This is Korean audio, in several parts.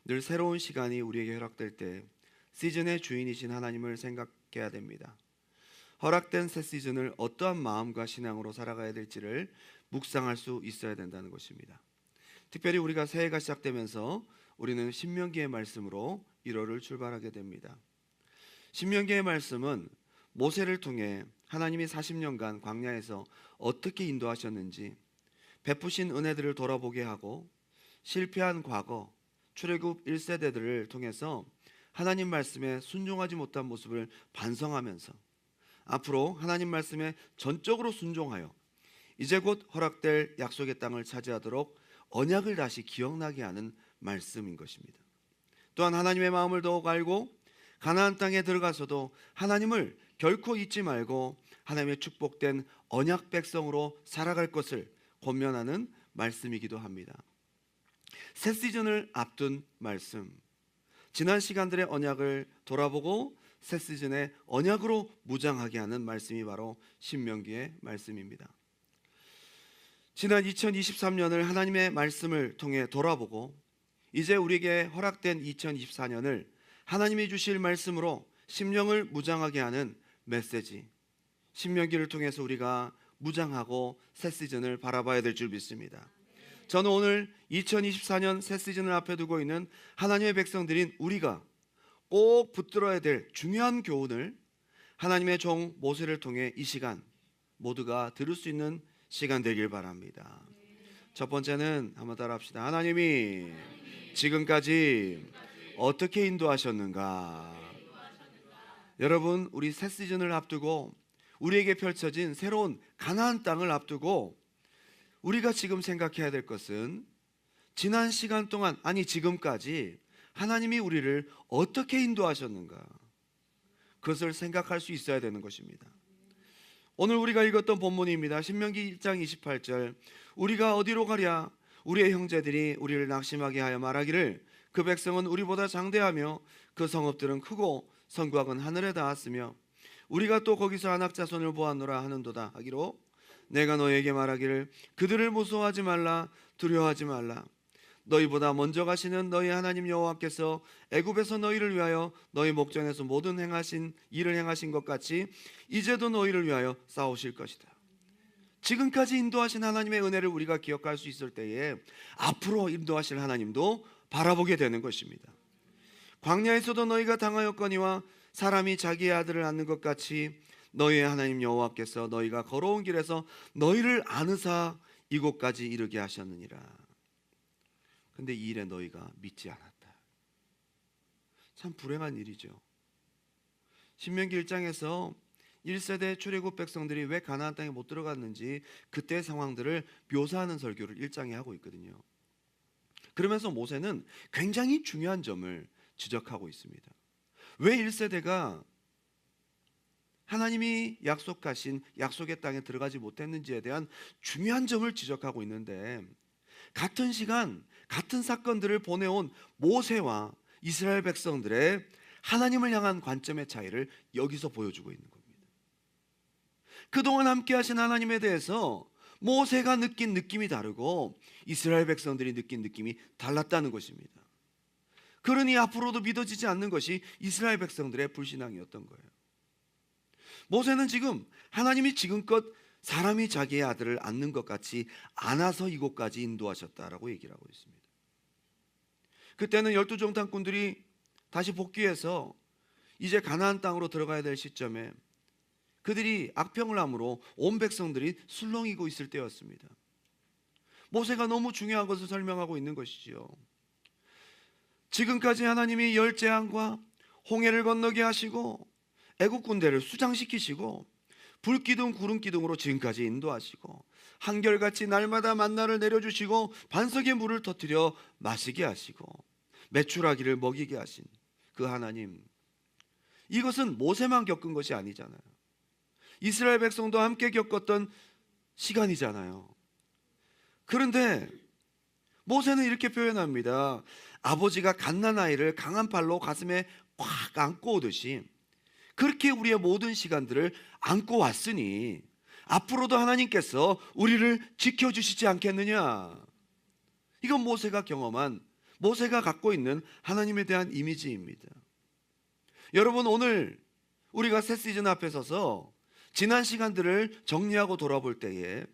늘 새로운 시간이 우리에게 허락될 때 시즌의 주인이신 하나님을 생각해야 됩니다. 허락된 새 시즌을 어떠한 마음과 신앙으로 살아가야 될지를 묵상할 수 있어야 된다는 것입니다. 특별히 우리가 새해가 시작되면서 우리는 신명기의 말씀으로 1월을 출발하게 됩니다. 신명기의 말씀은 모세를 통해 하나님이 40년간 광야에서 어떻게 인도하셨는지, 베푸신 은혜들을 돌아보게 하고 실패한 과거, 출애굽 1세대들을 통해서 하나님 말씀에 순종하지 못한 모습을 반성하면서 앞으로 하나님 말씀에 전적으로 순종하여 이제 곧 허락될 약속의 땅을 차지하도록 언약을 다시 기억나게 하는 말씀인 것입니다. 또한 하나님의 마음을 더욱 알고 가나안 땅에 들어가서도 하나님을 결코 잊지 말고 하나님의 축복된 언약 백성으로 살아갈 것을 권면하는 말씀이기도 합니다. 새 시즌을 앞둔 말씀, 지난 시간들의 언약을 돌아보고 새 시즌의 언약으로 무장하게 하는 말씀이 바로 신명기의 말씀입니다. 지난 2023년을 하나님의 말씀을 통해 돌아보고 이제 우리에게 허락된 2024년을 하나님이 주실 말씀으로 심령을 무장하게 하는 메시지, 신명기를 통해서 우리가 무장하고 새 시즌을 바라봐야 될 줄 믿습니다. 저는 오늘 2024년 새 시즌을 앞에 두고 있는 하나님의 백성들인 우리가 꼭 붙들어야 될 중요한 교훈을 하나님의 종 모세를 통해 이 시간 모두가 들을 수 있는 시간 되길 바랍니다. 첫 번째는 한번 따라합시다. 하나님이 지금까지 어떻게 인도하셨는가? 여러분, 우리 새 시즌을 앞두고 우리에게 펼쳐진 새로운 가나안 땅을 앞두고 우리가 지금 생각해야 될 것은 지난 시간 동안, 아니 지금까지 하나님이 우리를 어떻게 인도하셨는가, 그것을 생각할 수 있어야 되는 것입니다. 오늘 우리가 읽었던 본문입니다. 신명기 1장 28절, 우리가 어디로 가랴? 우리의 형제들이 우리를 낙심하게 하여 말하기를 그 백성은 우리보다 장대하며 그 성읍들은 크고 성곽은 하늘에 닿았으며 우리가 또 거기서 안악자손을 보았노라 하는도다 하기로 내가 너에게 말하기를 그들을 무서워하지 말라, 두려워하지 말라. 너희보다 먼저 가시는 너희 하나님 여호와께서 애굽에서 너희를 위하여 너희 목전에서 모든 일을 행하신 것 같이 이제도 너희를 위하여 싸우실 것이다. 지금까지 인도하신 하나님의 은혜를 우리가 기억할 수 있을 때에 앞으로 인도하실 하나님도 바라보게 되는 것입니다. 광야에서도 너희가 당하였거니와 사람이 자기의 아들을 낳는 것 같이 너희의 하나님 여호와께서 너희가 걸어온 길에서 너희를 안으사 이곳까지 이르게 하셨느니라. 근데 이 일에 너희가 믿지 않았다. 참 불행한 일이죠. 신명기 1장에서 1세대 출애굽 백성들이 왜 가나안 땅에 못 들어갔는지 그때 상황들을 묘사하는 설교를 1장에 하고 있거든요. 그러면서 모세는 굉장히 중요한 점을 지적하고 있습니다. 왜 1세대가 하나님이 약속하신 약속의 땅에 들어가지 못했는지에 대한 중요한 점을 지적하고 있는데, 같은 시간 같은 사건들을 보내온 모세와 이스라엘 백성들의 하나님을 향한 관점의 차이를 여기서 보여주고 있는 겁니다. 그동안 함께 하신 하나님에 대해서 모세가 느낀 느낌이 다르고 이스라엘 백성들이 느낀 느낌이 달랐다는 것입니다. 그러니 앞으로도 믿어지지 않는 것이 이스라엘 백성들의 불신앙이었던 거예요. 모세는 지금 하나님이 지금껏 사람이 자기의 아들을 안는 것 같이 안아서 이곳까지 인도하셨다라고 얘기를 하고 있습니다. 그때는 12정탐꾼들이 다시 복귀해서 이제 가나안 땅으로 들어가야 될 시점에 그들이 악평을 함으로 온 백성들이 술렁이고 있을 때였습니다. 모세가 너무 중요한 것을 설명하고 있는 것이지요. 지금까지 하나님이 열 재앙과 홍해를 건너게 하시고 애국 군대를 수장시키시고 불기둥 구름기둥으로 지금까지 인도하시고 한결같이 날마다 만나를 내려주시고 반석에 물을 터뜨려 마시게 하시고 메추라기를 먹이게 하신 그 하나님, 이것은 모세만 겪은 것이 아니잖아요. 이스라엘 백성도 함께 겪었던 시간이잖아요. 그런데 모세는 이렇게 표현합니다. 아버지가 갓난아이를 강한 팔로 가슴에 꽉 안고 오듯이 그렇게 우리의 모든 시간들을 안고 왔으니 앞으로도 하나님께서 우리를 지켜주시지 않겠느냐. 이건 모세가 경험한 모세가 갖고 있는 하나님에 대한 이미지입니다. 여러분, 오늘 우리가 새 시즌 앞에 서서 지난 시간들을 정리하고 돌아볼 때에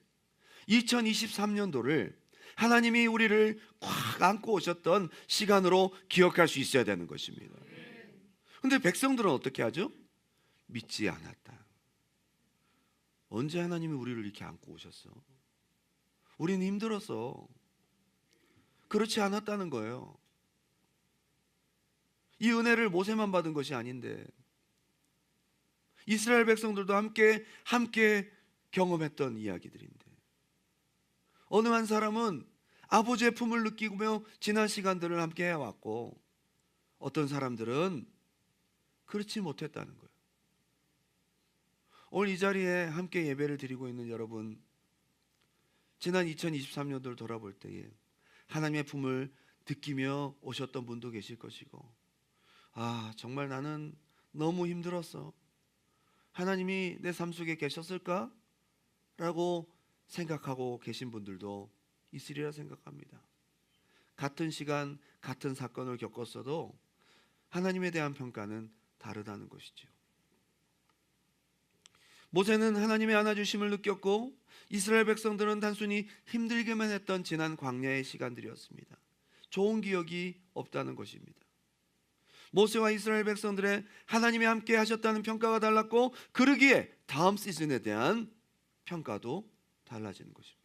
2023년도를 하나님이 우리를 꽉 안고 오셨던 시간으로 기억할 수 있어야 되는 것입니다. 근데 백성들은 어떻게 하죠? 믿지 않았다. 언제 하나님이 우리를 이렇게 안고 오셨어? 우리는 힘들었어. 그렇지 않았다는 거예요. 이 은혜를 모세만 받은 것이 아닌데 이스라엘 백성들도 함께 경험했던 이야기들인데, 어느 한 사람은 아버지의 품을 느끼며 지난 시간들을 함께 해왔고, 어떤 사람들은 그렇지 못했다는 거예요. 오늘 이 자리에 함께 예배를 드리고 있는 여러분, 지난 2023년도를 돌아볼 때에 하나님의 품을 느끼며 오셨던 분도 계실 것이고, 정말 나는 너무 힘들었어, 하나님이 내 삶 속에 계셨을까? 라고 생각하고 계신 분들도 있으리라 생각합니다. 같은 시간, 같은 사건을 겪었어도 하나님에 대한 평가는 다르다는 것이죠. 모세는 하나님의 안아주심을 느꼈고, 이스라엘 백성들은 단순히 힘들게만 했던 지난 광야의 시간들이었습니다. 좋은 기억이 없다는 것입니다. 모세와 이스라엘 백성들의 하나님이 함께 하셨다는 평가가 달랐고, 그러기에 다음 시즌에 대한 평가도 달라지는 것입니다.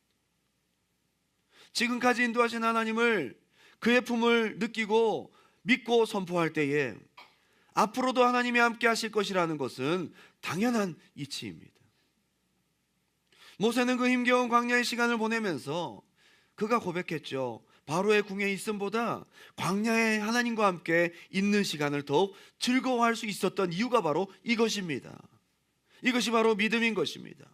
지금까지 인도하신 하나님을, 그의 품을 느끼고 믿고 선포할 때에 앞으로도 하나님이 함께 하실 것이라는 것은 당연한 이치입니다. 모세는 그 힘겨운 광야의 시간을 보내면서 그가 고백했죠. 바로의 궁에 있음보다 광야에 하나님과 함께 있는 시간을 더욱 즐거워할 수 있었던 이유가 바로 이것입니다. 이것이 바로 믿음인 것입니다.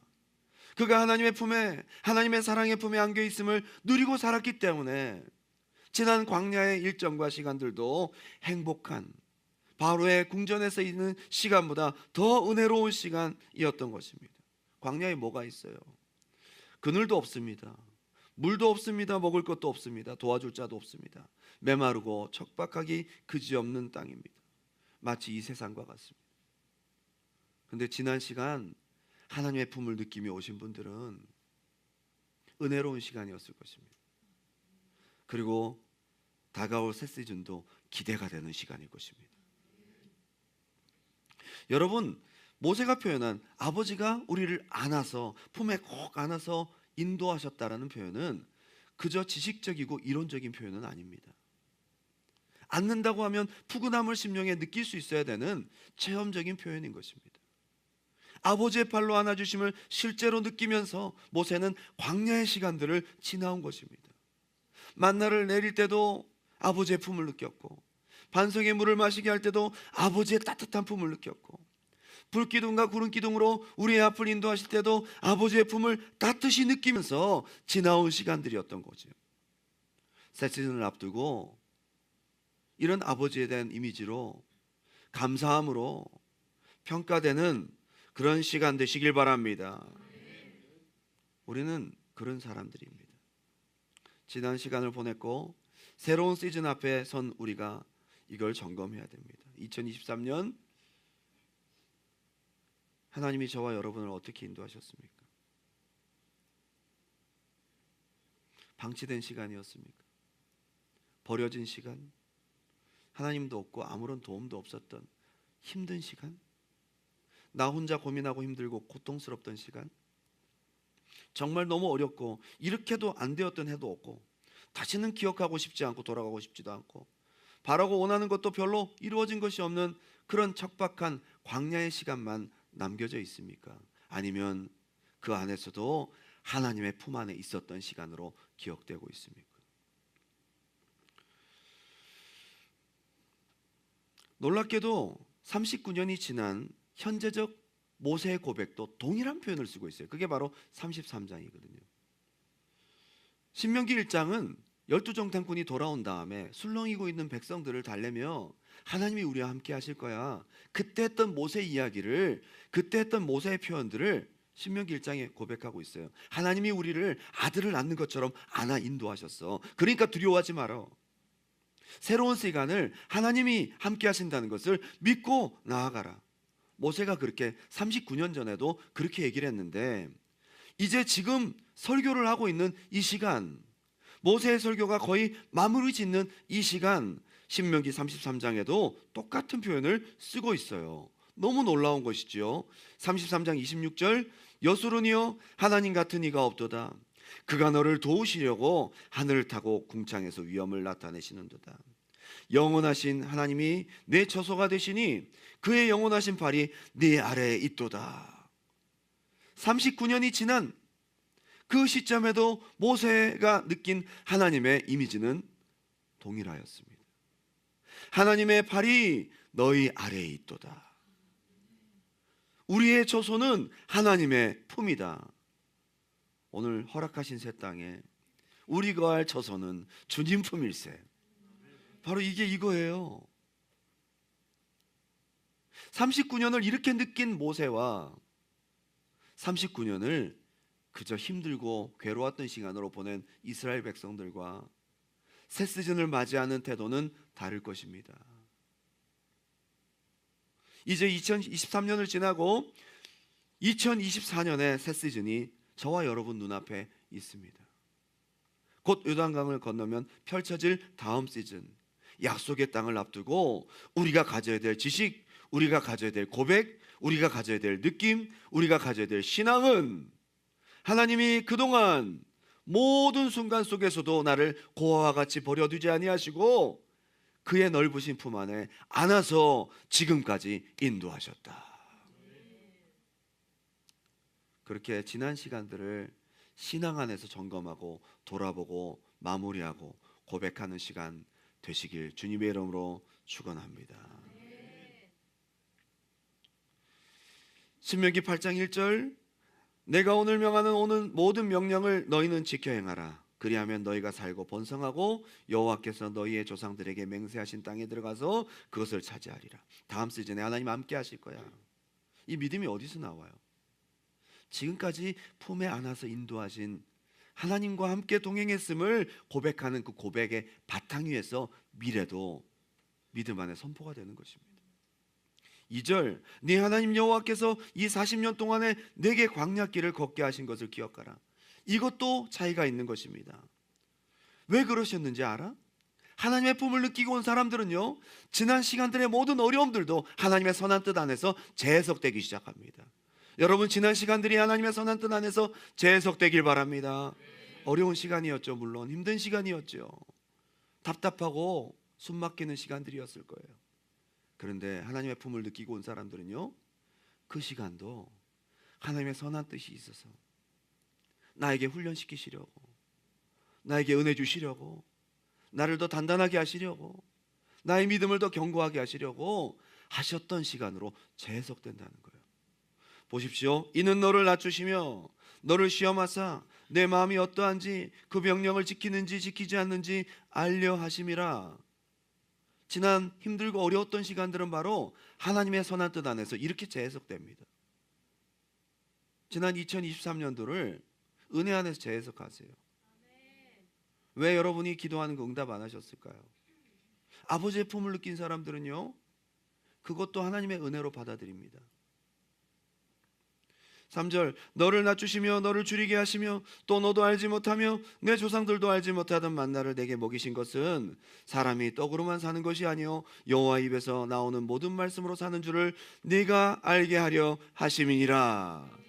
그가 하나님의 품에, 하나님의 사랑의 품에 안겨 있음을 누리고 살았기 때문에 지난 광야의 일정과 시간들도 행복한, 바로의 궁전에서 있는 시간보다 더 은혜로운 시간이었던 것입니다. 광야에 뭐가 있어요? 그늘도 없습니다. 물도 없습니다. 먹을 것도 없습니다. 도와줄 자도 없습니다. 메마르고 척박하기 그지없는 땅입니다. 마치 이 세상과 같습니다. 그런데 지난 시간 하나님의 품을 느끼며 오신 분들은 은혜로운 시간이었을 것입니다. 그리고 다가올 새 시즌도 기대가 되는 시간일 것입니다. 여러분, 모세가 표현한 아버지가 우리를 안아서, 품에 꼭 안아서 인도하셨다라는 표현은 그저 지식적이고 이론적인 표현은 아닙니다. 안는다고 하면 푸근함을 심령에 느낄 수 있어야 되는 체험적인 표현인 것입니다. 아버지의 팔로 안아주심을 실제로 느끼면서 모세는 광야의 시간들을 지나온 것입니다. 만나를 내릴 때도 아버지의 품을 느꼈고, 반석의 물을 마시게 할 때도 아버지의 따뜻한 품을 느꼈고, 불기둥과 구름기둥으로 우리의 앞을 인도하실 때도 아버지의 품을 따뜻이 느끼면서 지나온 시간들이었던 거죠. 새 시즌을 앞두고 이런 아버지에 대한 이미지로 감사함으로 평가되는 그런 시간 되시길 바랍니다. 우리는 그런 사람들입니다. 지난 시간을 보냈고 새로운 시즌 앞에 선 우리가 이걸 점검해야 됩니다. 2023년 하나님이 저와 여러분을 어떻게 인도하셨습니까? 방치된 시간이었습니까? 버려진 시간? 하나님도 없고 아무런 도움도 없었던 힘든 시간? 나 혼자 고민하고 힘들고 고통스럽던 시간? 정말 너무 어렵고 이렇게도 안 되었던 해도 없고, 다시는 기억하고 싶지 않고 돌아가고 싶지도 않고, 바라고 원하는 것도 별로 이루어진 것이 없는 그런 척박한 광야의 시간만 남겨져 있습니까? 아니면 그 안에서도 하나님의 품 안에 있었던 시간으로 기억되고 있습니까? 놀랍게도 39년이 지난 현재적 모세의 고백도 동일한 표현을 쓰고 있어요. 그게 바로 33장이거든요. 신명기 1장은 12정탐꾼이 돌아온 다음에 술렁이고 있는 백성들을 달래며 하나님이 우리와 함께 하실 거야, 그때 했던 모세 이야기를, 그때 했던 모세의 표현들을 신명기 1장에 고백하고 있어요. 하나님이 우리를 아들을 낳는 것처럼 안아 인도하셨어. 그러니까 두려워하지 말어. 새로운 시간을 하나님이 함께 하신다는 것을 믿고 나아가라. 모세가 그렇게 39년 전에도 그렇게 얘기를 했는데, 이제 지금 설교를 하고 있는 이 시간, 모세의 설교가 거의 마무리 짓는 이 시간, 신명기 33장에도 똑같은 표현을 쓰고 있어요. 너무 놀라운 것이지요. 33장 26절, 여수론이여 하나님 같은 이가 없도다. 그가 너를 도우시려고 하늘을 타고 궁창에서 위엄을 나타내시는도다. 영원하신 하나님이 내 처소가 되시니 그의 영원하신 발이 네 아래에 있도다. 39년이 지난 그 시점에도 모세가 느낀 하나님의 이미지는 동일하였습니다. 하나님의 발이 너희 아래에 있도다. 우리의 처소는 하나님의 품이다. 오늘 허락하신 새 땅에 우리가 거할 처소는 주님 품일세. 바로 이거예요. 39년을 이렇게 느낀 모세와 39년을 그저 힘들고 괴로웠던 시간으로 보낸 이스라엘 백성들과 새 시즌을 맞이하는 태도는 다를 것입니다. 이제 2023년을 지나고 2024년의 새 시즌이 저와 여러분 눈앞에 있습니다. 곧 요단강을 건너면 펼쳐질 다음 시즌, 약속의 땅을 앞두고 우리가 가져야 될 지식, 우리가 가져야 될 고백, 우리가 가져야 될 느낌, 우리가 가져야 될 신앙은 하나님이 그동안 모든 순간 속에서도 나를 고아와 같이 버려두지 아니하시고 그의 넓으신 품 안에 안아서 지금까지 인도하셨다. 그렇게 지난 시간들을 신앙 안에서 점검하고 돌아보고 마무리하고 고백하는 시간 되시길 주님의 이름으로 축원합니다. 신명기 8장 1절, 내가 오늘 명하는 오는 모든 명령을 너희는 지켜 행하라. 그리하면 너희가 살고 번성하고 여호와께서 너희의 조상들에게 맹세하신 땅에 들어가서 그것을 차지하리라. 다음 시즌에 하나님 함께 하실 거야. 이 믿음이 어디서 나와요? 지금까지 품에 안아서 인도하신 하나님과 함께 동행했음을 고백하는 그 고백의 바탕 위에서 미래도 믿음 안에 선포가 되는 것입니다. 2절, 네 하나님 여호와께서 이 40년 동안에 내게 광야길을 걷게 하신 것을 기억하라. 이것도 차이가 있는 것입니다. 왜 그러셨는지 알아? 하나님의 품을 느끼고 온 사람들은요, 지난 시간들의 모든 어려움들도 하나님의 선한 뜻 안에서 재해석되기 시작합니다. 여러분, 지난 시간들이 하나님의 선한 뜻 안에서 재해석되길 바랍니다. 어려운 시간이었죠. 물론 힘든 시간이었죠. 답답하고 숨 막히는 시간들이었을 거예요. 그런데 하나님의 품을 느끼고 온 사람들은요, 그 시간도 하나님의 선한 뜻이 있어서 나에게 훈련시키시려고, 나에게 은혜 주시려고, 나를 더 단단하게 하시려고, 나의 믿음을 더 견고하게 하시려고 하셨던 시간으로 재해석된다는 거예요. 보십시오. 이는 너를 낮추시며 너를 시험하사 내 마음이 어떠한지 그 명령을 지키는지 지키지 않는지 알려 하심이라. 지난 힘들고 어려웠던 시간들은 바로 하나님의 선한 뜻 안에서 이렇게 재해석됩니다. 지난 2023년도를 은혜 안에서 재해석하세요. 왜 여러분이 기도하는 거 응답 안 하셨을까요? 아버지의 품을 느낀 사람들은요, 그것도 하나님의 은혜로 받아들입니다. 3절, 너를 낮추시며 너를 줄이게 하시며 또 너도 알지 못하며 내 조상들도 알지 못하던 만나를 내게 먹이신 것은 사람이 떡으로만 사는 것이 아니요 여호와 입에서 나오는 모든 말씀으로 사는 줄을 네가 알게 하려 하심이니라.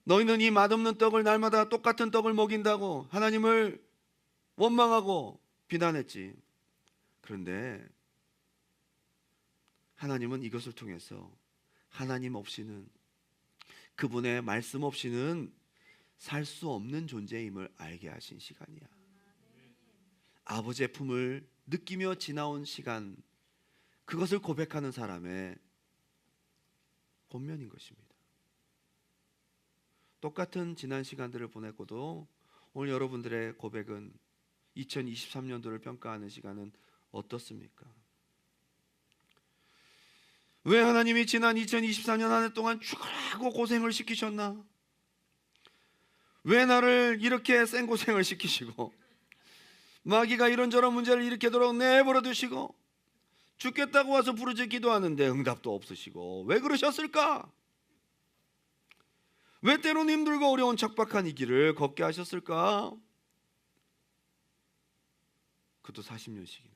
너희는 이 맛없는 떡을 날마다 똑같은 떡을 먹인다고 하나님을 원망하고 비난했지. 그런데 하나님은 이것을 통해서 하나님 없이는, 그분의 말씀 없이는 살 수 없는 존재임을 알게 하신 시간이야. 아버지의 품을 느끼며 지나온 시간, 그것을 고백하는 사람의 권면인 것입니다. 똑같은 지난 시간들을 보냈고도 오늘 여러분들의 고백은 2023년도를 평가하는 시간은 어떻습니까? 왜 하나님이 지난 2024년 한 해 동안 죽으라고 고생을 시키셨나? 왜 나를 이렇게 생고생을 시키시고 마귀가 이런저런 문제를 일으키도록 내버려 두시고 죽겠다고 와서 부르짖 기도하는데 응답도 없으시고 왜 그러셨을까? 왜 때론 힘들고 어려운 척박한 이 길을 걷게 하셨을까? 그것도 40년씩이나.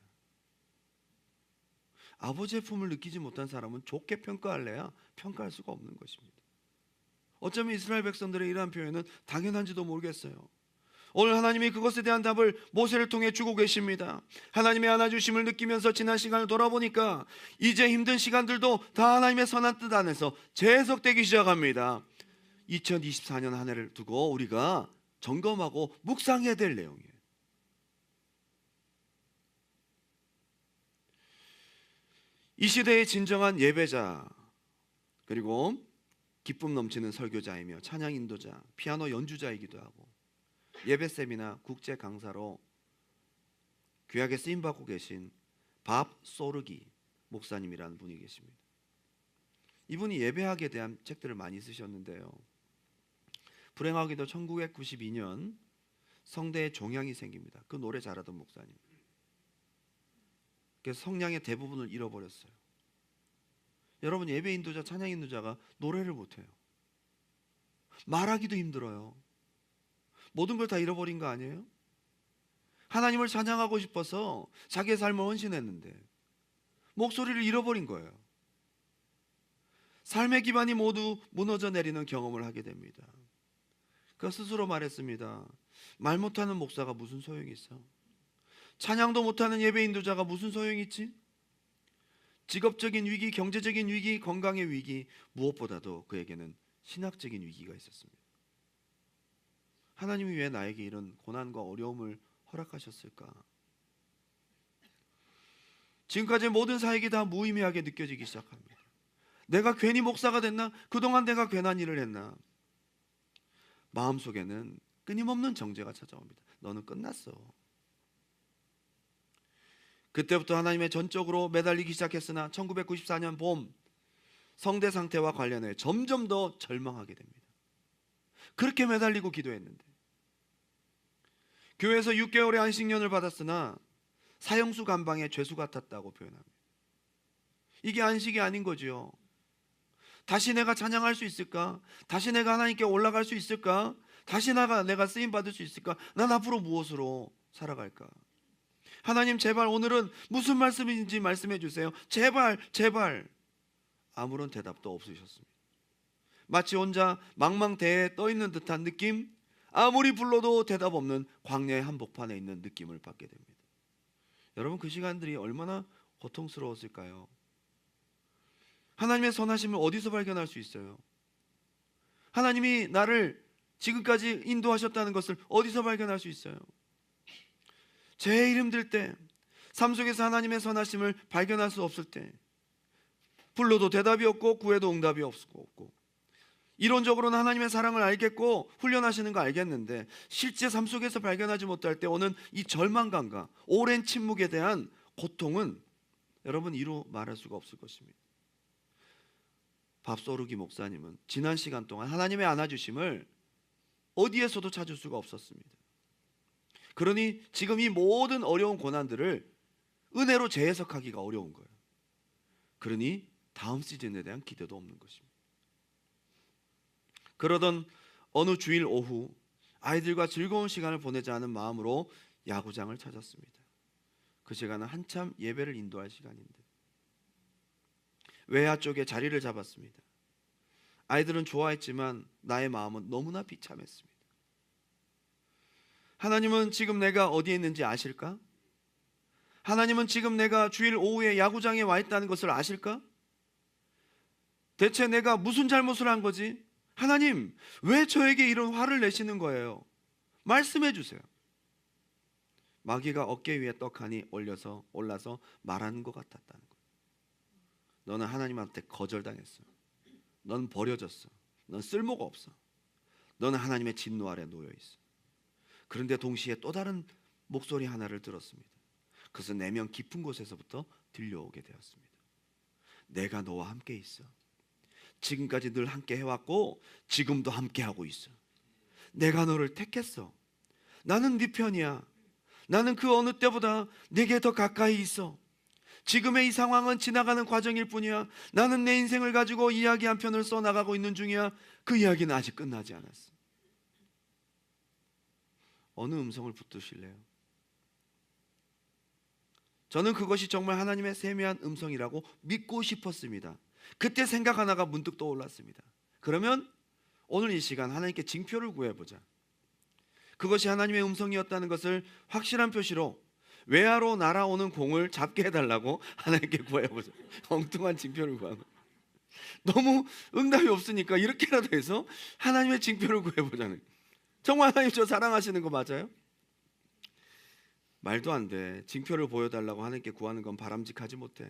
아버지의 품을 느끼지 못한 사람은 좋게 평가할래야 평가할 수가 없는 것입니다. 어쩌면 이스라엘 백성들의 이러한 표현은 당연한지도 모르겠어요. 오늘 하나님이 그것에 대한 답을 모세를 통해 주고 계십니다. 하나님의 안아주심을 느끼면서 지난 시간을 돌아보니까 이제 힘든 시간들도 다 하나님의 선한 뜻 안에서 재해석되기 시작합니다. 2024년 한 해를 두고 우리가 점검하고 묵상해야 될 내용이에요. 이 시대의 진정한 예배자, 그리고 기쁨 넘치는 설교자이며 찬양 인도자, 피아노 연주자이기도 하고 예배 세미나 국제 강사로 귀하게 쓰임 받고 계신 밥 소르기 목사님이라는 분이 계십니다. 이분이 예배학에 대한 책들을 많이 쓰셨는데요. 불행하게도 1992년 성대에 종양이 생깁니다. 그 노래 잘하던 목사님. 그래서 성량의 대부분을 잃어버렸어요. 여러분, 예배 인도자, 찬양 인도자가 노래를 못해요. 말하기도 힘들어요. 모든 걸 다 잃어버린 거 아니에요? 하나님을 찬양하고 싶어서 자기의 삶을 헌신했는데 목소리를 잃어버린 거예요. 삶의 기반이 모두 무너져 내리는 경험을 하게 됩니다. 그 스스로 말했습니다. 말 못하는 목사가 무슨 소용이 있어? 찬양도 못하는 예배 인도자가 무슨 소용이 있지? 직업적인 위기, 경제적인 위기, 건강의 위기, 무엇보다도 그에게는 신학적인 위기가 있었습니다. 하나님이 왜 나에게 이런 고난과 어려움을 허락하셨을까? 지금까지 모든 사역이 다 무의미하게 느껴지기 시작합니다. 내가 괜히 목사가 됐나? 그동안 내가 괜한 일을 했나? 마음속에는 끊임없는 정죄가 찾아옵니다. 너는 끝났어. 그때부터 하나님의 전적으로 매달리기 시작했으나 1994년 봄 성대 상태와 관련해 점점 더 절망하게 됩니다. 그렇게 매달리고 기도했는데 교회에서 6개월의 안식년을 받았으나 사형수 감방에 죄수 같았다고 표현합니다. 이게 안식이 아닌 거지요. 다시 내가 찬양할 수 있을까? 다시 내가 하나님께 올라갈 수 있을까? 다시 내가 쓰임 받을 수 있을까? 난 앞으로 무엇으로 살아갈까? 하나님, 제발 오늘은 무슨 말씀인지 말씀해 주세요. 제발, 제발. 아무런 대답도 없으셨습니다. 마치 혼자 망망대해에 떠 있는 듯한 느낌, 아무리 불러도 대답 없는 광야의 한복판에 있는 느낌을 받게 됩니다. 여러분, 그 시간들이 얼마나 고통스러웠을까요? 하나님의 선하심을 어디서 발견할 수 있어요? 하나님이 나를 지금까지 인도하셨다는 것을 어디서 발견할 수 있어요? 제일 힘들 때, 삶 속에서 하나님의 선하심을 발견할 수 없을 때, 불러도 대답이 없고 구해도 응답이 없고, 이론적으로는 하나님의 사랑을 알겠고 훈련하시는 거 알겠는데 실제 삶 속에서 발견하지 못할 때 오는 이 절망감과 오랜 침묵에 대한 고통은 여러분 이루 말할 수가 없을 것입니다. 밥소르기 목사님은 지난 시간 동안 하나님의 안아주심을 어디에서도 찾을 수가 없었습니다. 그러니 지금 이 모든 어려운 고난들을 은혜로 재해석하기가 어려운 거예요. 그러니 다음 시즌에 대한 기대도 없는 것입니다. 그러던 어느 주일 오후 아이들과 즐거운 시간을 보내자 하는 마음으로 야구장을 찾았습니다. 그 시간은 한참 예배를 인도할 시간인데 외야 쪽에 자리를 잡았습니다. 아이들은 좋아했지만 나의 마음은 너무나 비참했습니다. 하나님은 지금 내가 어디에 있는지 아실까? 하나님은 지금 내가 주일 오후에 야구장에 와 있다는 것을 아실까? 대체 내가 무슨 잘못을 한 거지? 하나님, 왜 저에게 이런 화를 내시는 거예요? 말씀해 주세요. 마귀가 어깨 위에 떡하니 올라서 말하는 것 같았다는 거예요. 너는 하나님한테 거절당했어. 넌 버려졌어. 넌 쓸모가 없어. 너는 하나님의 진노 아래 놓여 있어. 그런데 동시에 또 다른 목소리 하나를 들었습니다. 그것은 내면 깊은 곳에서부터 들려오게 되었습니다. 내가 너와 함께 있어. 지금까지 늘 함께 해왔고 지금도 함께 하고 있어. 내가 너를 택했어. 나는 네 편이야. 나는 그 어느 때보다 내게 더 가까이 있어. 지금의 이 상황은 지나가는 과정일 뿐이야. 나는 내 인생을 가지고 이야기 한 편을 써나가고 있는 중이야. 그 이야기는 아직 끝나지 않았어. 어느 음성을 붙드실래요? 저는 그것이 정말 하나님의 세미한 음성이라고 믿고 싶었습니다. 그때 생각 하나가 문득 떠올랐습니다. 그러면 오늘 이 시간 하나님께 징표를 구해보자. 그것이 하나님의 음성이었다는 것을 확실한 표시로 외야로 날아오는 공을 잡게 해달라고 하나님께 구해보자. 엉뚱한 징표를 구하고, 너무 응답이 없으니까 이렇게라도 해서 하나님의 징표를 구해보자는. 정말 하나님 저 사랑하시는 거 맞아요? 말도 안 돼. 징표를 보여달라고 하나님께 구하는 건 바람직하지 못해.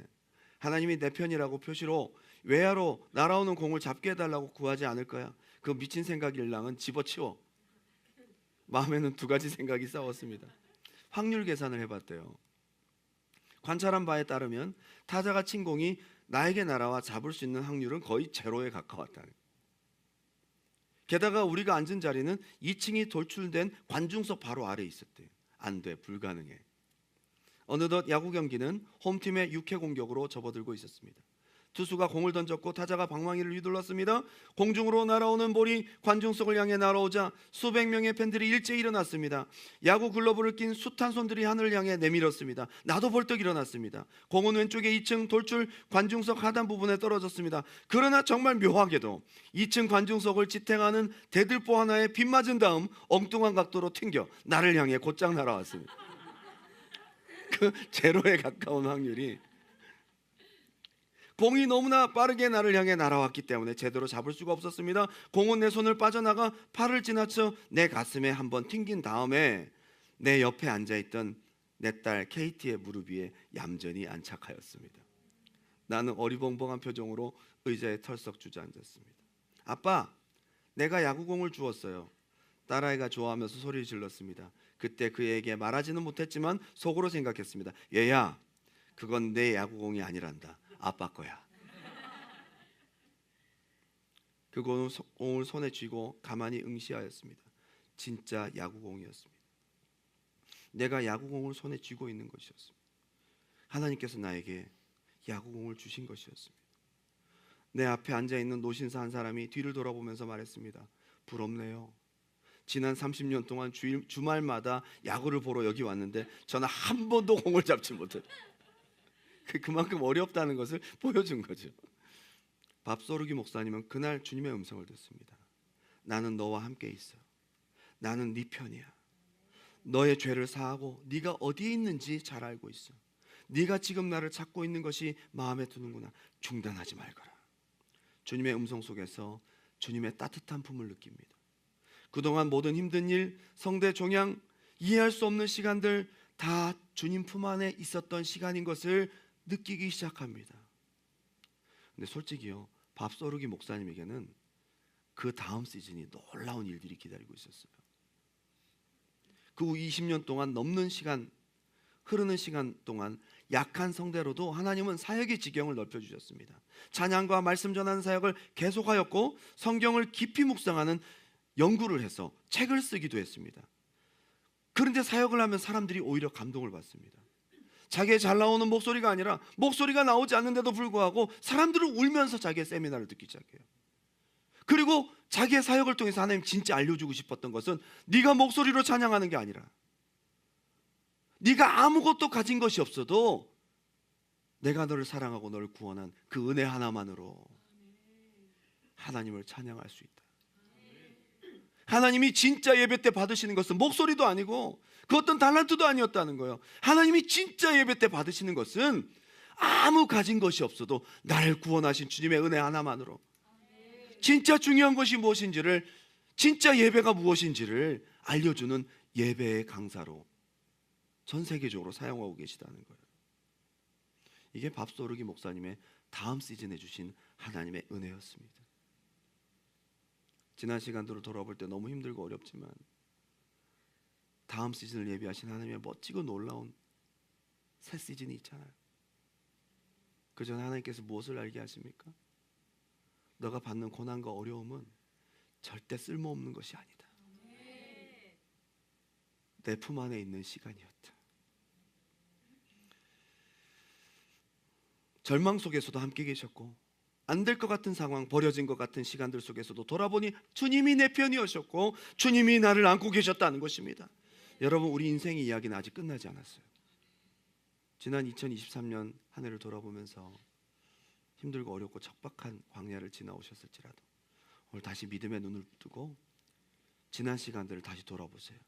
하나님이 내 편이라고 표시로 외야로 날아오는 공을 잡게 해달라고 구하지 않을 거야. 그 미친 생각일랑은 집어치워. 마음에는 두 가지 생각이 싸웠습니다. 확률 계산을 해봤대요. 관찰한 바에 따르면 타자가 친 공이 나에게 날아와 잡을 수 있는 확률은 거의 제로에 가까웠다는. 게다가 우리가 앉은 자리는 2층이 돌출된 관중석 바로 아래에 있었대요. 안 돼, 불가능해. 어느덧 야구 경기는 홈팀의 6회 공격으로 접어들고 있었습니다. 투수가 공을 던졌고 타자가 방망이를 휘둘렀습니다. 공중으로 날아오는 볼이 관중석을 향해 날아오자 수백 명의 팬들이 일제히 일어났습니다. 야구 글러브를 낀 숱한 손들이 하늘을 향해 내밀었습니다. 나도 벌떡 일어났습니다. 공은 왼쪽에 2층 돌출 관중석 하단 부분에 떨어졌습니다. 그러나 정말 묘하게도 2층 관중석을 지탱하는 대들보 하나에 빗맞은 다음 엉뚱한 각도로 튕겨 나를 향해 곧장 날아왔습니다. 그 제로에 가까운 확률이, 공이 너무나 빠르게 나를 향해 날아왔기 때문에 제대로 잡을 수가 없었습니다. 공은 내 손을 빠져나가 팔을 지나쳐 내 가슴에 한번 튕긴 다음에 내 옆에 앉아있던 내 딸 KT의 무릎 위에 얌전히 안착하였습니다. 나는 어리벙벙한 표정으로 의자에 털썩 주저앉았습니다. 아빠, 내가 야구공을 주었어요. 딸아이가 좋아하면서 소리를 질렀습니다. 그때 그에게 말하지는 못했지만 속으로 생각했습니다. 얘야, 그건 내 야구공이 아니란다. 아빠 거야. 그 공을 손에 쥐고 가만히 응시하였습니다. 진짜 야구공이었습니다. 내가 야구공을 손에 쥐고 있는 것이었습니다. 하나님께서 나에게 야구공을 주신 것이었습니다. 내 앞에 앉아있는 노신사 한 사람이 뒤를 돌아보면서 말했습니다. 부럽네요. 지난 30년 동안 주말마다 야구를 보러 여기 왔는데 저는 한 번도 공을 잡지 못했어요. 그만큼 어렵다는 것을 보여준 거죠. 밥소르기 목사님은 그날 주님의 음성을 듣습니다. 나는 너와 함께 있어. 나는 네 편이야. 너의 죄를 사하고 네가 어디에 있는지 잘 알고 있어. 네가 지금 나를 찾고 있는 것이 마음에 드는구나. 중단하지 말거라. 주님의 음성 속에서 주님의 따뜻한 품을 느낍니다. 그동안 모든 힘든 일, 성대 종양, 이해할 수 없는 시간들 다 주님 품 안에 있었던 시간인 것을 느끼기 시작합니다. 근데 솔직히요, 밥소르기 목사님에게는 그 다음 시즌이 놀라운 일들이 기다리고 있었어요. 그 후 20년 동안 넘는 시간, 흐르는 시간 동안 약한 성대로도 하나님은 사역의 지경을 넓혀주셨습니다. 찬양과 말씀 전하는 사역을 계속하였고 성경을 깊이 묵상하는 연구를 해서 책을 쓰기도 했습니다. 그런데 사역을 하면 사람들이 오히려 감동을 받습니다. 자기의 잘 나오는 목소리가 아니라 목소리가 나오지 않는데도 불구하고 사람들은 울면서 자기의 세미나를 듣기 시작해요. 그리고 자기의 사역을 통해서 하나님 진짜 알려주고 싶었던 것은 네가 목소리로 찬양하는 게 아니라 네가 아무것도 가진 것이 없어도 내가 너를 사랑하고 너를 구원한 그 은혜 하나만으로 하나님을 찬양할 수 있다. 하나님이 진짜 예배 때 받으시는 것은 목소리도 아니고 그 어떤 달란트도 아니었다는 거예요. 하나님이 진짜 예배 때 받으시는 것은 아무 가진 것이 없어도 나를 구원하신 주님의 은혜 하나만으로, 진짜 중요한 것이 무엇인지를, 진짜 예배가 무엇인지를 알려주는 예배의 강사로 전 세계적으로 사용하고 계시다는 거예요. 이게 밥소르기 목사님의 다음 시즌에 주신 하나님의 은혜였습니다. 지난 시간들을 돌아볼 때 너무 힘들고 어렵지만 다음 시즌을 예비하신 하나님의 멋지고 놀라운 새 시즌이 있잖아요. 그 전에 하나님께서 무엇을 알게 하십니까? 너가 받는 고난과 어려움은 절대 쓸모없는 것이 아니다. 내 품 안에 있는 시간이었다. 절망 속에서도 함께 계셨고, 안 될 것 같은 상황, 버려진 것 같은 시간들 속에서도 돌아보니 주님이 내 편이었고 주님이 나를 안고 계셨다는 것입니다. 여러분, 우리 인생의 이야기는 아직 끝나지 않았어요. 지난 2023년 한 해를 돌아보면서 힘들고 어렵고 척박한 광야를 지나오셨을지라도 오늘 다시 믿음의 눈을 뜨고 지난 시간들을 다시 돌아보세요.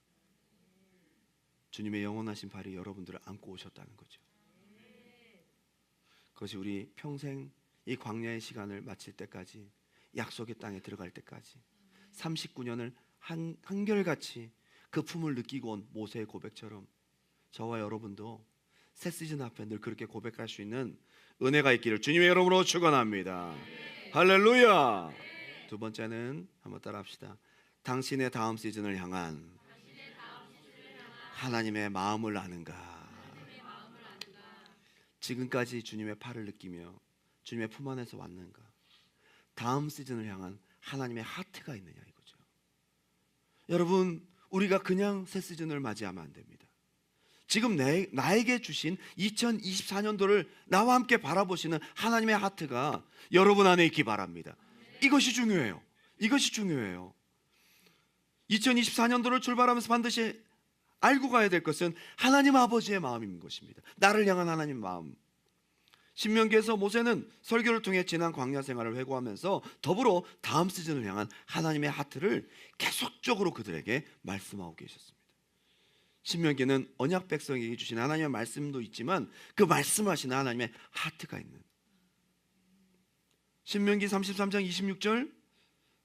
주님의 영원하신 발이 여러분들을 안고 오셨다는 거죠. 그것이 우리 평생 이 광야의 시간을 마칠 때까지, 약속의 땅에 들어갈 때까지 39년을 한결같이 그 품을 느끼고 온 모세의 고백처럼 저와 여러분도 새 시즌 앞에 늘 그렇게 고백할 수 있는 은혜가 있기를 주님의 이름으로 축원합니다. 할렐루야. 두 번째는 한번 따라합시다. 당신의 다음 시즌을 향한 하나님의 마음을 아는가. 지금까지 주님의 팔을 느끼며 주님의 품 안에서 왔는가. 다음 시즌을 향한 하나님의 하트가 있느냐 이거죠. 여러분, 우리가 그냥 새 시즌을 맞이하면 안 됩니다. 지금 나에게 주신 2024년도를 나와 함께 바라보시는 하나님의 하트가 여러분 안에 있기 바랍니다. 이것이 중요해요. 이것이 중요해요. 2024년도를 출발하면서 반드시 알고 가야 될 것은 하나님 아버지의 마음인 것입니다. 나를 향한 하나님 마음. 신명기에서 모세는 설교를 통해 지난 광야 생활을 회고하면서 더불어 다음 시즌을 향한 하나님의 하트를 계속적으로 그들에게 말씀하고 계셨습니다. 신명기는 언약 백성에게 주신 하나님의 말씀도 있지만 그 말씀하시는 하나님의 하트가 있는, 신명기 33장 26절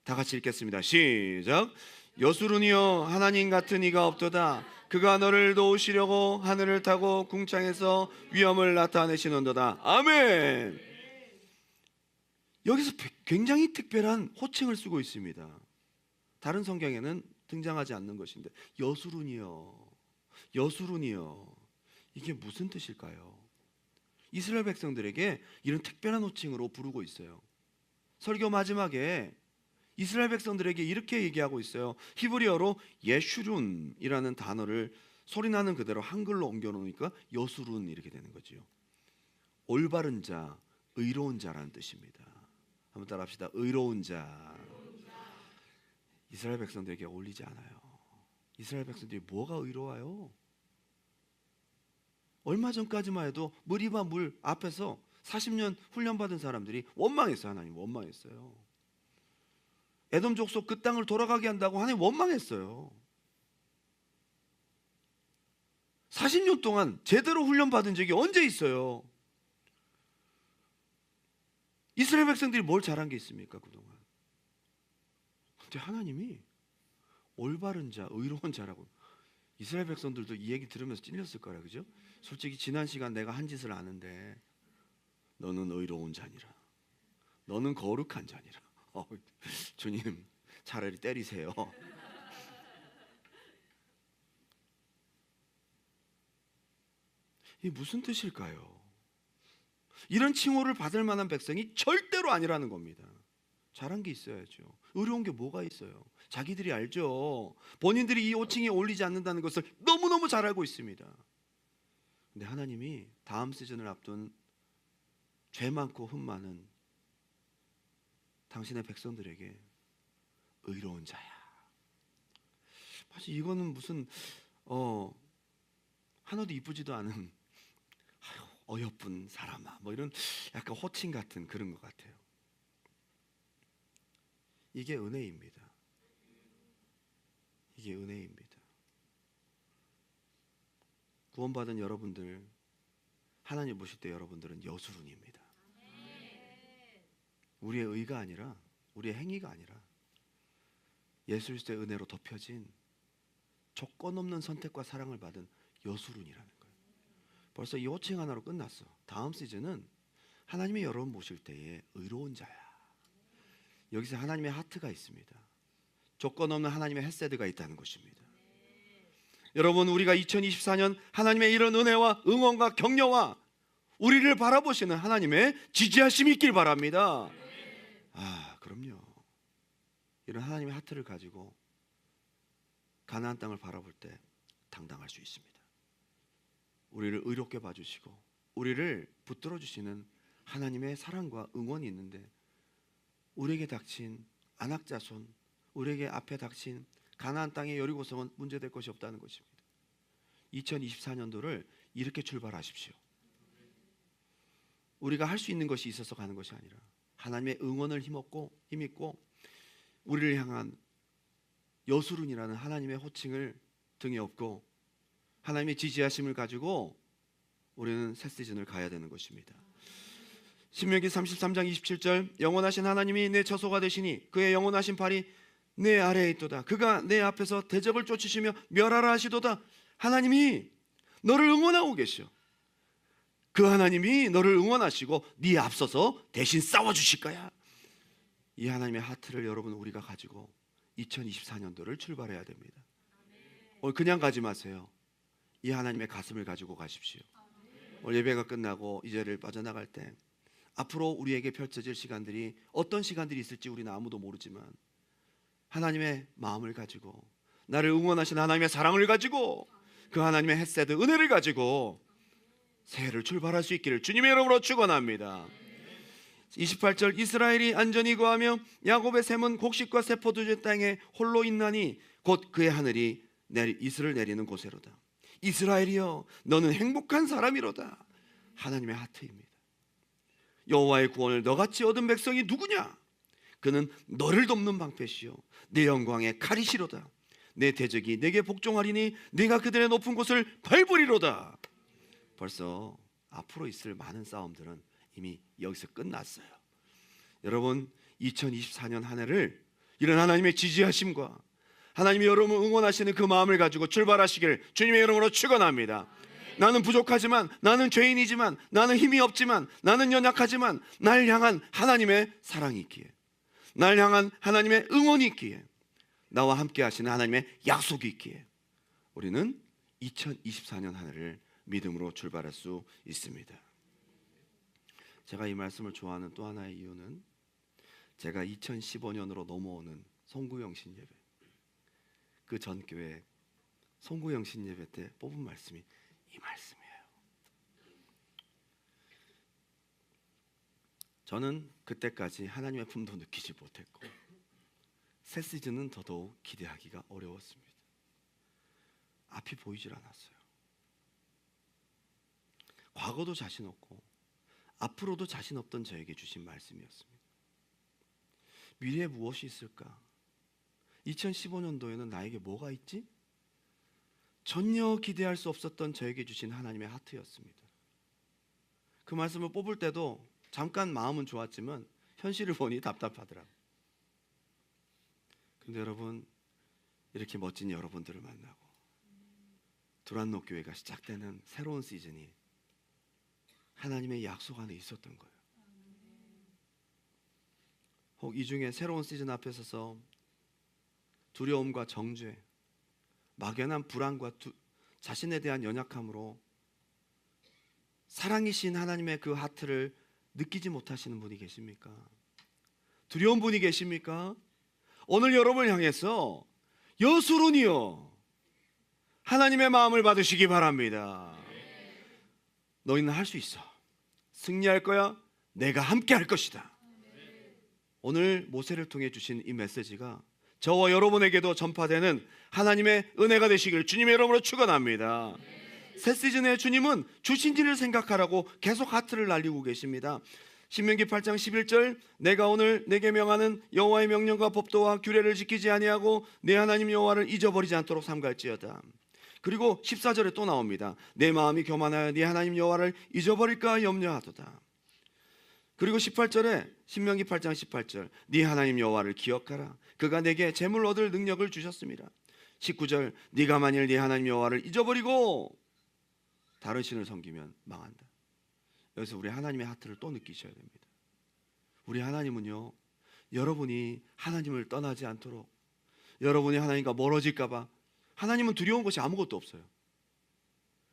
다 같이 읽겠습니다. 시작. 여수르니여 하나님 같은 이가 없도다. 그가 너를 도우시려고 하늘을 타고 궁창에서 위엄을 나타내시는도다. 아멘. 여기서 굉장히 특별한 호칭을 쓰고 있습니다. 다른 성경에는 등장하지 않는 것인데 여수르니여, 여수르니여, 이게 무슨 뜻일까요? 이스라엘 백성들에게 이런 특별한 호칭으로 부르고 있어요. 설교 마지막에 이스라엘 백성들에게 이렇게 얘기하고 있어요. 히브리어로 예슈룬이라는 단어를 소리나는 그대로 한글로 옮겨놓으니까 여수룬 이렇게 되는 거죠. 올바른 자, 의로운 자라는 뜻입니다. 한번 따라합시다. 의로운 자. 이스라엘 백성들에게 어울리지 않아요. 이스라엘 백성들이 뭐가 의로워요? 얼마 전까지만 해도 머리바 물 앞에서 40년 훈련받은 사람들이 원망했어요. 하나님 원망했어요. 에돔 족속 그 땅을 돌아가게 한다고 하나님 원망했어요. 40년 동안 제대로 훈련받은 적이 언제 있어요? 이스라엘 백성들이 뭘 잘한 게 있습니까 그동안? 근데 하나님이 올바른 자, 의로운 자라고. 이스라엘 백성들도 이 얘기 들으면서 찔렸을 거라, 그죠? 솔직히 지난 시간 내가 한 짓을 아는데 너는 의로운 자니라, 너는 거룩한 자니라. 주님 차라리 때리세요. 이게 무슨 뜻일까요? 이런 칭호를 받을 만한 백성이 절대로 아니라는 겁니다. 잘한 게 있어야죠. 의로운 게 뭐가 있어요? 자기들이 알죠. 본인들이 이 호칭에 어울리지 않는다는 것을 너무너무 잘 알고 있습니다. 근데 하나님이 다음 시즌을 앞둔 죄 많고 흠 많은 당신의 백성들에게 의로운 자야. 사실 이거는 무슨 하나도 이쁘지도 않은 어여쁜 사람아 뭐 이런 약간 호칭 같은 그런 것 같아요. 이게 은혜입니다. 이게 은혜입니다. 구원받은 여러분들, 하나님 보실 때 여러분들은 여수룬입니다. 우리의 의가 아니라, 우리의 행위가 아니라 예수 그리스도의 은혜로 덮여진 조건 없는 선택과 사랑을 받은 여수룬이라는 거예요. 벌써 이 호칭 하나로 끝났어. 다음 시즌은 하나님이 여러분 모실 때에 의로운 자야. 여기서 하나님의 하트가 있습니다. 조건 없는 하나님의 헤세드가 있다는 것입니다. 여러분, 우리가 2024년 하나님의 이런 은혜와 응원과 격려와 우리를 바라보시는 하나님의 지지하심이 있길 바랍니다. 그럼요. 이런 하나님의 하트를 가지고 가나안 땅을 바라볼 때 당당할 수 있습니다. 우리를 의롭게 봐주시고 우리를 붙들어 주시는 하나님의 사랑과 응원이 있는데, 우리에게 닥친 안악자손, 우리에게 앞에 닥친 가나안 땅의 여리고성은 문제될 것이 없다는 것입니다. 2024년도를 이렇게 출발하십시오. 우리가 할 수 있는 것이 있어서 가는 것이 아니라 하나님의 응원을 힘입고 우리를 향한 여수룬이라는 하나님의 호칭을 등에 업고 하나님의 지지하심을 가지고 우리는 새 시즌을 가야 되는 것입니다. 신명기 33장 27절, 영원하신 하나님이 내 처소가 되시니 그의 영원하신 팔이 내 아래에 있도다. 그가 내 앞에서 대적을 쫓으시며 멸하라 하시도다. 하나님이 너를 응원하고 계셔. 그 하나님이 너를 응원하시고 네 앞서서 대신 싸워주실 거야. 이 하나님의 하트를 여러분 우리가 가지고 2024년도를 출발해야 됩니다. 오늘 그냥 가지 마세요. 이 하나님의 가슴을 가지고 가십시오. 오늘 예배가 끝나고 이 자리를 빠져나갈 때 앞으로 우리에게 펼쳐질 시간들이 어떤 시간들이 있을지 우리는 아무도 모르지만 하나님의 마음을 가지고, 나를 응원하신 하나님의 사랑을 가지고, 그 하나님의 헤세드 은혜를 가지고 새해를 출발할 수 있기를 주님의 이름으로 축원합니다. 28절, 이스라엘이 안전히 거하며 야곱의 샘은 곡식과 새 포도주 땅에 홀로 있나니 곧 그의 하늘이 이슬을 내리는 곳에로다. 이스라엘이여 너는 행복한 사람이로다. 하나님의 하트입니다. 여호와의 구원을 너같이 얻은 백성이 누구냐? 그는 너를 돕는 방패시요 내 영광의 칼이시로다. 내 대적이 내게 복종하리니 네가 그들의 높은 곳을 밟으리로다. 벌써 앞으로 있을 많은 싸움들은 이미 여기서 끝났어요. 여러분 2024년 한 해를 이런 하나님의 지지하심과 하나님이 여러분을 응원하시는 그 마음을 가지고 출발하시길 주님의 이름으로 축원합니다. 나는 부족하지만, 나는 죄인이지만, 나는 힘이 없지만, 나는 연약하지만 날 향한 하나님의 사랑이 있기에, 날 향한 하나님의 응원이 있기에, 나와 함께 하시는 하나님의 약속이 있기에 우리는 2024년 한 해를 믿음으로 출발할 수 있습니다. 제가 이 말씀을 좋아하는 또 하나의 이유는 제가 2015년으로 넘어오는 송구영신 예배, 그 전 교회 송구영신 예배 때 뽑은 말씀이 이 말씀이에요. 저는 그때까지 하나님의 품도 느끼지 못했고 새 시즌은 더더욱 기대하기가 어려웠습니다. 앞이 보이질 않았어요. 과거도 자신 없고 앞으로도 자신 없던 저에게 주신 말씀이었습니다. 미래에 무엇이 있을까? 2015년도에는 나에게 뭐가 있지? 전혀 기대할 수 없었던 저에게 주신 하나님의 하트였습니다. 그 말씀을 뽑을 때도 잠깐 마음은 좋았지만 현실을 보니 답답하더라고요. 근데 여러분, 이렇게 멋진 여러분들을 만나고 두란노 교회가 시작되는 새로운 시즌이 하나님의 약속 안에 있었던 거예요. 혹 이 중에 새로운 시즌 앞에 서서 두려움과 정죄, 막연한 불안과 자신에 대한 연약함으로 사랑이신 하나님의 그 하트를 느끼지 못하시는 분이 계십니까? 두려운 분이 계십니까? 오늘 여러분을 향해서 여수론이요 하나님의 마음을 받으시기 바랍니다. 너희는 할 수 있어. 승리할 거야. 내가 함께 할 것이다. 오늘 모세를 통해 주신 이 메시지가 저와 여러분에게도 전파되는 하나님의 은혜가 되시길 주님의 이름으로 축원합니다. 새 시즌에 주님은 주신 일을 생각하라고 계속 하트를 날리고 계십니다. 신명기 8장 11절, 내가 오늘 내게 명하는 여호와의 명령과 법도와 규례를 지키지 아니하고 내 하나님 여호와를 잊어버리지 않도록 삼갈지어다. 그리고 14절에 또 나옵니다. 내 마음이 교만하여 네 하나님 여호와를 잊어버릴까 염려하도다. 그리고 18절에 신명기 8장 18절, 네 하나님 여호와를 기억하라. 그가 내게 재물 얻을 능력을 주셨습니다. 19절, 네가 만일 네 하나님 여호와를 잊어버리고 다른 신을 섬기면 망한다. 여기서 우리 하나님의 하트를 또 느끼셔야 됩니다. 우리 하나님은요, 여러분이 하나님을 떠나지 않도록, 여러분이 하나님과 멀어질까 봐 하나님은 두려운 것이 아무것도 없어요.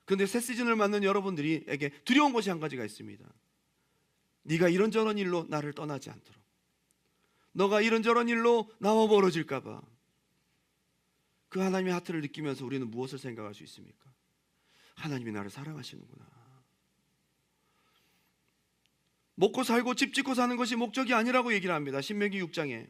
그런데 새 시즌을 맞는 여러분들에게 두려운 것이 한 가지가 있습니다. 네가 이런저런 일로 나를 떠나지 않도록, 너가 이런저런 일로 나와 멀어질까 봐. 그 하나님의 하트를 느끼면서 우리는 무엇을 생각할 수 있습니까? 하나님이 나를 사랑하시는구나. 먹고 살고 집 짓고 사는 것이 목적이 아니라고 얘기를 합니다. 신명기 6장에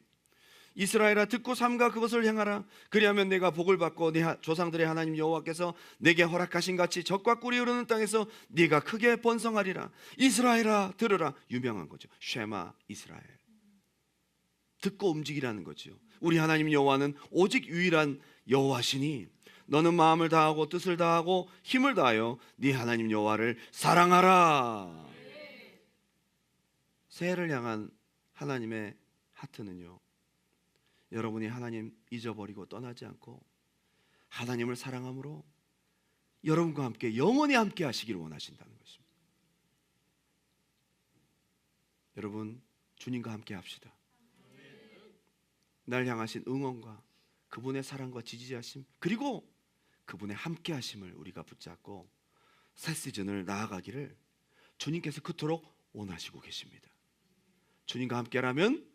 이스라엘아 듣고 삼가 그것을 행하라. 그리하면 내가 복을 받고 네 조상들의 하나님 여호와께서 내게 허락하신 같이 젖과 꿀이 흐르는 땅에서 네가 크게 번성하리라. 이스라엘아 들으라. 유명한 거죠. 쉐마 이스라엘. 듣고 움직이라는 거죠. 우리 하나님 여호와는 오직 유일한 여호와시니 너는 마음을 다하고 뜻을 다하고 힘을 다하여 네 하나님 여호와를 사랑하라. 새해를 향한 하나님의 하트는요, 여러분이 하나님 잊어버리고 떠나지 않고 하나님을 사랑함으로 여러분과 함께 영원히 함께 하시기를 원하신다는 것입니다. 여러분, 주님과 함께 합시다. 날 향하신 응원과 그분의 사랑과 지지하심, 그리고 그분의 함께 하심을 우리가 붙잡고 새 시즌을 나아가기를 주님께서 그토록 원하시고 계십니다. 주님과 함께라면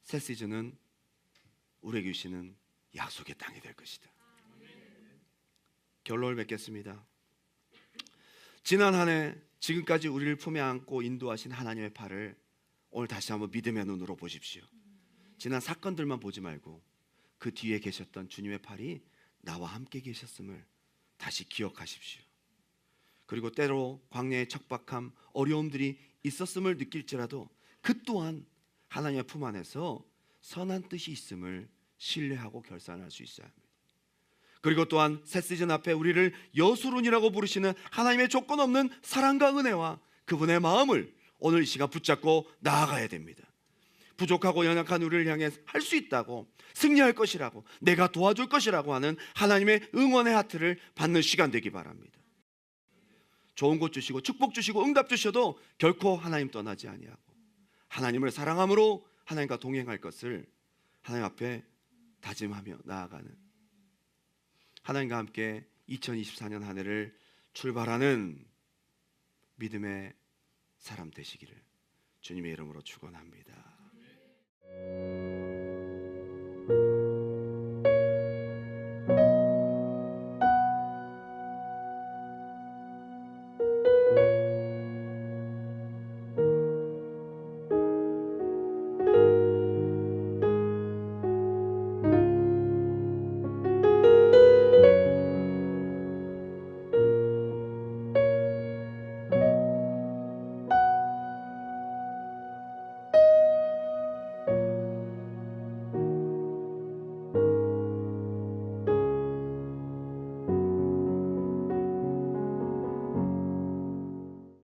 새 시즌은 우리에게 주시는 약속의 땅이 될 것이다. 결론을 맺겠습니다. 지난 한 해 지금까지 우리를 품에 안고 인도하신 하나님의 팔을 오늘 다시 한번 믿음의 눈으로 보십시오. 지난 사건들만 보지 말고 그 뒤에 계셨던 주님의 팔이 나와 함께 계셨음을 다시 기억하십시오. 그리고 때로 광야의 척박함, 어려움들이 있었음을 느낄지라도 그 또한 하나님의 품 안에서 선한 뜻이 있음을 신뢰하고 결산할 수 있어야 합니다. 그리고 또한 새 시즌 앞에 우리를 여수론이라고 부르시는 하나님의 조건 없는 사랑과 은혜와 그분의 마음을 오늘 이 시간 붙잡고 나아가야 됩니다. 부족하고 연약한 우리를 향해 할 수 있다고, 승리할 것이라고, 내가 도와줄 것이라고 하는 하나님의 응원의 하트를 받는 시간 되기 바랍니다. 좋은 것 주시고 축복 주시고 응답 주셔도 결코 하나님 떠나지 아니하고 하나님을 사랑함으로 하나님과 동행할 것을 하나님 앞에 다짐하며 나아가는, 하나님과 함께 2024년 한 해를 출발하는 믿음의 사람 되시기를 주님의 이름으로 축원합니다.